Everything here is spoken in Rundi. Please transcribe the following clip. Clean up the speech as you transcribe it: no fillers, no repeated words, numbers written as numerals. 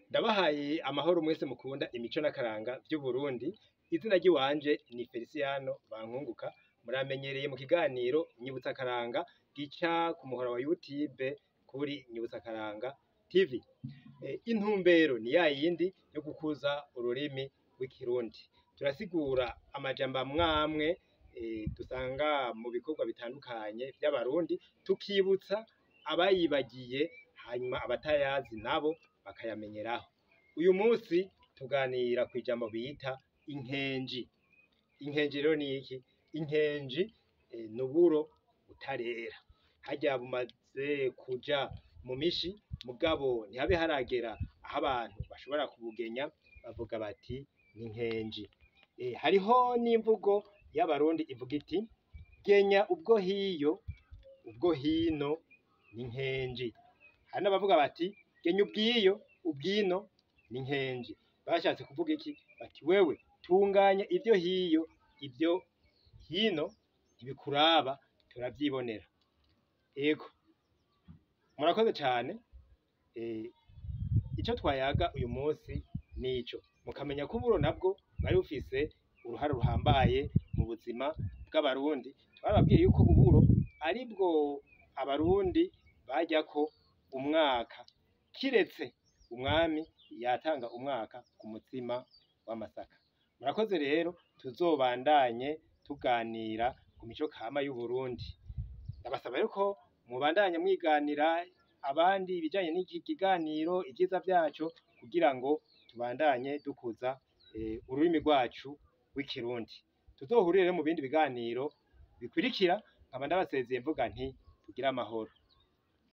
Ndabahaye amahoro mwese mukunda imico n'akaranga vy'Uburundi. Izina ry'iwanje ni Feliciano Bankunguka. Muramenyereye mu kiganiro Nyibutsa Akaranga gica ku muhora wa YouTube kuri Nyibutsa Akaranga TV. Intumbero ni yayindi yo gukuza ururimi rw'ikirundi. Turasigura amajambo amwamwe dusanga mu bikorwa bitandukanye vy'abarundi, tukibutsa abayibagiye hanyuma abatayazi nabo bakayamenyeraho. Uyu munsi tuganira kw'ijambo bita inkenji. Inkenji rero ni iki? Inkenji n'uburo butarera, harya bumaze kuja mu mishi mugabo ntihabe haragera aho abantu bashobora kubugenya, bavuga bati n'inkenji. Hariho n'imvugo y'abarundi ivuga iti genya ubwo hiyo ubwo hino n'inkenji. Hari n'abavuga bati genya ubwiyo ubwino n'inkenji. Bashatse kuvuga iki? Bati wewe tunganya ivyo hiyo ivyo hino ntibikuraba turavyibonera. Ego murakoze cane. Ico twayaga uyu munsi nico, mukamenya ko uburo nabwo bwari bufise uruhare ruhambaye mu buzima bw'abarundi. Twarababwiye yuko uburo aribwo abarundi baryako umwaka, kiretse umwami yatanga umwaka ku mutsima w'amasaka. Murakoze rero, tuzobandanye tuganira ku mico kama y'Uburundi. Ndabasaba yuko mubandanya mwiganira abandi ibijanye n'iki kiganiro, ivyiza vyaco, kugira ngo tubandanye dukuza ururimi rwacu rw'ikirundi. Tuzohurire mu bindi biganiro bikurikira, nkaba ndabasezeye mvuga nti tugire amahoro.